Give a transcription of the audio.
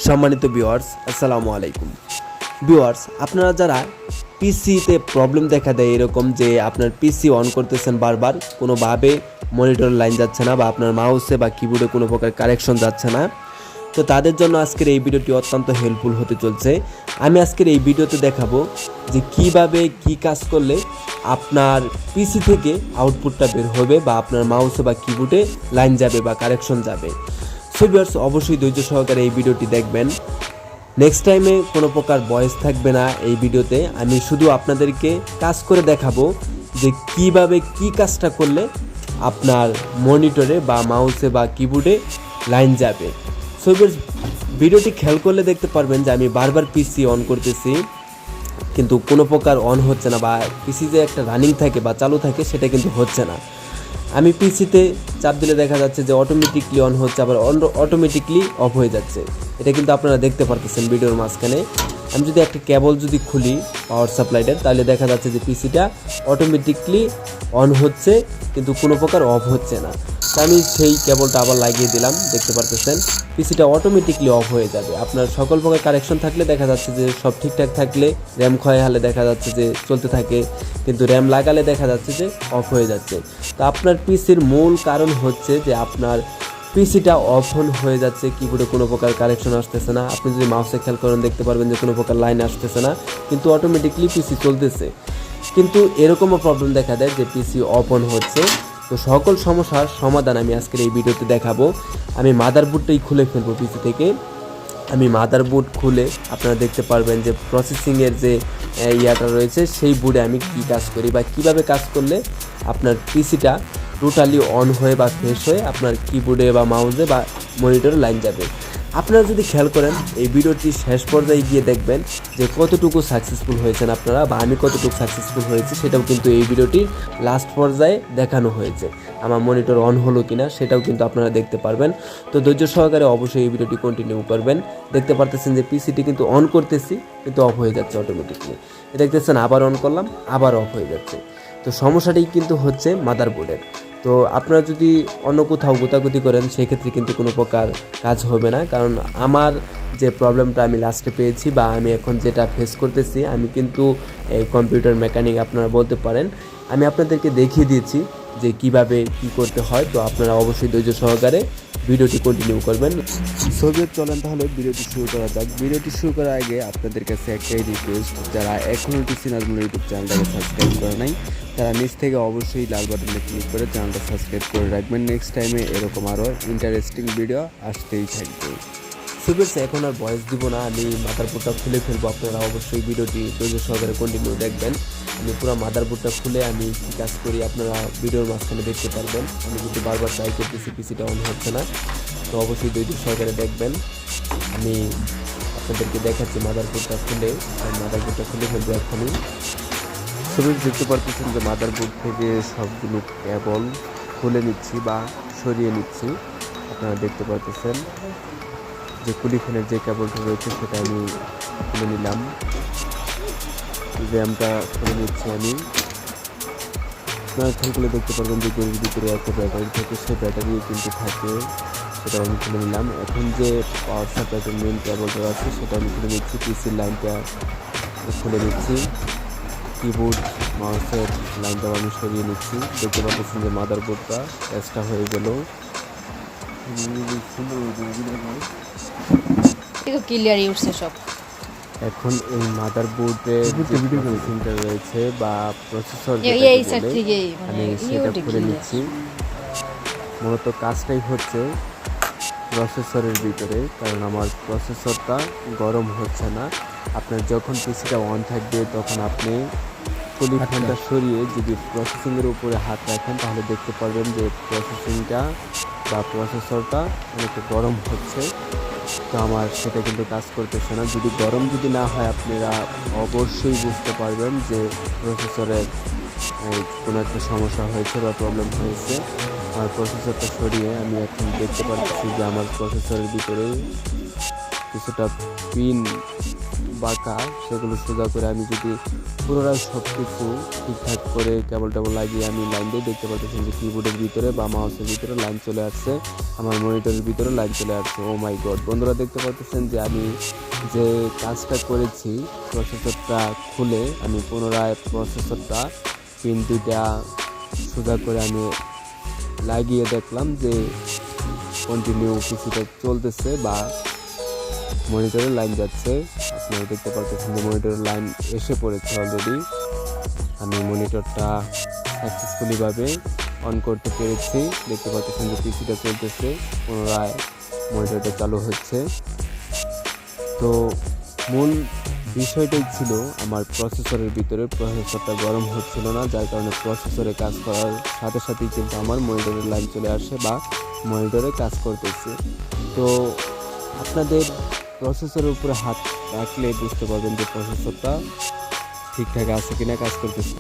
সম্মানিত ভিউয়ার্স, আসসালামু আলাইকুম। ভিউয়ার্স, আপনারা যারা পিসিতে প্রবলেম দেখা দেয় এরকম যে আপনার পিসি অন করতেছেন বারবার, কোনোভাবে মনিটর লাইন যাচ্ছে না বা আপনার মাউসে বা কিবোর্ডে কোনো প্রকার কারেকশন যাচ্ছে না, তো তাদের জন্য আজকের এই ভিডিওটি অত্যন্ত হেল্পফুল হতে চলছে। আমি আজকের এই ভিডিওতে দেখাবো যে কিভাবে কি কাজ করলে আপনার পিসি থেকে আউটপুটটা বের হবে বা আপনার মাউসে বা কিবোর্ডে লাইন যাবে বা কারেকশন যাবে। সো ভিউয়ার্স, অবশ্যই ধৈর্য সহকারে এই ভিডিওটি দেখবেন। নেক্সট টাইমে কোনো প্রকার ভয়েস থাকবে না এই ভিডিওতে, আমি শুধু আপনাদেরকে কাজ করে দেখাবো যে কিভাবে কি কাজটা করলে আপনার মনিটরে বা মাউসে বা কিবোর্ডে লাইন যাবে। সো ভিউয়ার্স, ভিডিওটি খেয়াল করলে দেখতে পারবেন যে আমি বারবার পিসি অন করতেছি কিন্তু কোনো প্রকার অন হচ্ছে না, বা পিসি যে একটা রানিং থাকে বা চালু থাকে সেটা কিন্তু হচ্ছে না। আমি পিসিতে চাপ দিলে দেখা যাচ্ছে যে অটোমেটিকলি অন হচ্ছে, আবার অটোমেটিকলি অফ হয়ে যাচ্ছে। এটা কিন্তু আপনারা দেখতে পারতেছেন ভিডিওর মাঝখানে। আমি যদি একটা কেবল যদি খুলি পাওয়ার সাপ্লাইটার, তাহলে দেখা যাচ্ছে যে পিসিটা অটোমেটিকলি অন হচ্ছে কিন্তু কোনো প্রকার অফ হচ্ছে না। তো আমি সেই কেবলটা আবার লাগিয়ে দিলাম, দেখতে পারতেছেন পিসিটা অটোমেটিকলি অফ হয়ে যাবে। আপনার সকল প্রকার কারেকশন থাকলে দেখা যাচ্ছে যে সব ঠিকঠাক থাকলে, র্যাম ক্ষয় হলে দেখা যাচ্ছে যে চলতে থাকে, কিন্তু র্যাম লাগালে দেখা যাচ্ছে যে অফ হয়ে যাচ্ছে। তো আপনার পিসির মূল কারণ হচ্ছে যে আপনার পিসিটা অফ অন হয়ে যাচ্ছে, কিবোর্ডে কোনো প্রকার কারেকশন আসতেছে না। আপনি যদি মাউসে খেয়াল করেন দেখতে পারবেন যে কোনো প্রকার লাইন আসতেছে না, কিন্তু অটোমেটিকলি পিসি চলতেছে। কিন্তু এরকমও প্রবলেম দেখা দেয় যে পিসি অফ অন হচ্ছে। তো সকল সমস্যার সমাধান আমি আজকের এই ভিডিওতে দেখাবো। আমি মাদারবোর্ডটাই খুলে ফেলবো পিসি থেকে। আমি মাদারবোর্ড খুলে আপনারা দেখতে পারবেন যে প্রসেসিংয়ের যে ইয়াটা রয়েছে সেই বোর্ডে আমি কী কাজ করি বা কিভাবে কাজ করলে আপনার পিসিটা টোটালি অন হয়ে বা ফ্রেশ হয়ে আপনার কিবোর্ডে বা মাউসে বা মনিটরে লাইন যাবে। আপনারা যদি খেয়াল করেন এই ভিডিওটি শেষ পর্যায়ে গিয়ে দেখবেন যে কতটুকু সাকসেসফুল হয়েছেন আপনারা, বা আমি কতটুকু সাকসেসফুল হয়েছি সেটাও কিন্তু এই ভিডিওটির লাস্ট পর্যায়ে দেখানো হয়েছে। আমার মনিটর অন হলো কিনা সেটাও কিন্তু আপনারা দেখতে পারবেন। তো ধৈর্য সহকারে অবশ্যই এই ভিডিওটি কন্টিনিউ করবেন। দেখতে পারতেছেন যে পিসিটি কিন্তু অন করতেছি কিন্তু অফ হয়ে যাচ্ছে অটোমেটিকলি। দেখতেছেন আবার অন করলাম আবার অফ হয়ে যাচ্ছে। তো সমস্যাটি কিন্তু হচ্ছে মাদারবোর্ডের। তো আপনারা যদি অন্য কোথাও গোতাগুতি করেন সেক্ষেত্রে কিন্তু কোনো প্রকার কাজ হবে না, কারণ আমার যে প্রবলেমটা আমি লাস্টে পেয়েছি বা আমি এখন যেটা ফেস করতেছি, আমি কিন্তু এই কম্পিউটার মেকানিক আপনারা বলতে পারেন। আমি আপনাদেরকে দেখিয়ে দিয়েছি যে কিভাবে কি করতে হয়। তো আপনারা অবশ্যই ধৈর্য সহকারে ভিডিওটি কন্টিনিউ করবেন। সোভিয়েত চলেন তাহলে ভিডিওটি শুরু করা যাক। ভিডিওটি শুরু করার আগে আপনাদের কাছে একটাই রিকোয়েস্ট, যারা এখনও টিসি নাজমুল ইউটিউব চ্যানেলটাকে সাবস্ক্রাইব করে নাই তারা নিচ থেকে অবশ্যই লাল বাটনে ক্লিক করে চ্যানেলটা সাবস্ক্রাইব করে রাখবেন। নেক্সট টাইমে এরকম আরও ইন্টারেস্টিং ভিডিও আসতেই থাকবে। সুবিধা এখন আর ভয়েস দিব না, আমি মাদারবোর্ডটা খুলে ফেলবো। আপনারা অবশ্যই ভিডিওটি ধৈর্য সহকারে কন্টিনিউ দেখবেন। আমি পুরো মাদারবোর্ডটা খুলে আমি কী কাজ করি আপনারা ভিডিওর মাঝখানে দেখতে পারবেন। আমি কিন্তু বারবার ট্রাই করতেছি, পিসিটা অন হচ্ছে না। তো অবশ্যই ধৈর্য সহকারে দেখবেন। আমি আপনাদেরকে দেখাচ্ছি মাদারবোর্ডটা খুলে ফেলবো এখনই। ছবি দেখতে পারতেছেন যে মাদারবোর্ড থেকে সবগুলো কেবল খুলে নিচ্ছি বা সরিয়ে নিচ্ছি। আপনারা দেখতে পারতেছেন যে কুলি ফ্যানের যে কেবলটা রয়েছে সেটা আমি খুলে নিলাম, র্যামটা খুলে নিচ্ছি আমি। আপনারা খেয়াল করে দেখতে পারবেন যে গড়ির ভিতরে একটা ব্যাটারি থাকে, সেই ব্যাটারি কিন্তু থাকে, সেটা আমি খুলে নিলাম। এখন যে পাওয়ার সাপ্লাইটার মেন কেবলটা আছে সেটা আমি খুলে নিচ্ছি, পিসির লাইনটা খুলে নিচ্ছি, কিবোর্ড মাউসের লাইনটাও আমি সরিয়ে নিচ্ছি। দেখতে পাচ্ছেন যে মাদারবোর্ডটা এক্সট্রা হয়ে গেল। এখন এই মাদারবোর্ডে যে প্রসেসিংটা রয়েছে বা প্রসেসর আমি সেটা খুলে নিচ্ছি। মূলত কাজটাই হচ্ছে প্রসেসরের ভিতরে, কারণ আমার প্রসেসরটা গরম হচ্ছে না। আপনার যখন পিসিটা অন থাকবে তখন আপনি কুলিং ফ্যানটা সরিয়ে যদি প্রসেসিংয়ের উপরে হাত রাখেন তাহলে দেখতে পারবেন যে প্রসেসিংটা বা প্রসেসরটা অনেকটা গরম হচ্ছে। তো আমার সেটা কিন্তু কাজ করতেছে না। গরম যদি না হয় আপনারা অবশ্যই বুঝতে পারবেন যে প্রসেসরের কোনো একটা সমস্যা হয়েছে বা প্রবলেম হয়েছে। আমার প্রসেসরটা সরিয়ে আমি এখন দেখতে পাচ্ছি যে আমার প্রসেসরের ভিতরে কিছুটা পিন বাঁকা, সেগুলো সোজা করে আমি যদি পুনরায় সব কিছু ঠিকঠাক করে কেবল টেবল লাগিয়ে আমি লাইন দিয়ে দেখতে পাচ্ছেন যে কিবোর্ডের ভিতরে বা মাউসের ভিতরে লাইন চলে আসছে, আমার মনিটরের ভিতরে লাইন চলে আসছে। ও মাই গড, বন্ধুরা দেখতে পাচ্ছেন যে আমি যে কাজটা করেছি, প্রসেসরটা খুলে আমি পুনরায় প্রসেসরটা পিন দুইটা সোজা করে আমি লাগিয়ে দেখলাম যে কন্টিনিউ পিসিটা চলতেছে বা মনিটরের লাইন যাচ্ছে। আপনারা দেখতে পাচ্ছেন যে মনিটরের লাইন এসে পড়েছে অলরেডি। আমি মনিটরটা সাকসেসফুলিভাবে অন করতে পেরেছি। দেখতে পাচ্ছেন যে পিসিটা চলতেছে, পুনরায় মনিটরটা চালু হচ্ছে। তো মূল বিষয়টাই ছিল আমার প্রসেসরের ভিতরে প্রসেসরটা গরম হচ্ছিল না, যার কারণে প্রসেসরে কাজ করার সাথে সাথেই কিন্তু আমার মনিটরের লাইন চলে আসে বা মনিটরে কাজ করতেছে। তো আপনাদের প্রসেসরের উপরে হাত রাখলে বুঝতে পারবেন যে প্রসেসরটা ঠিকঠাক আছে কিনা, কাজ করতেছে।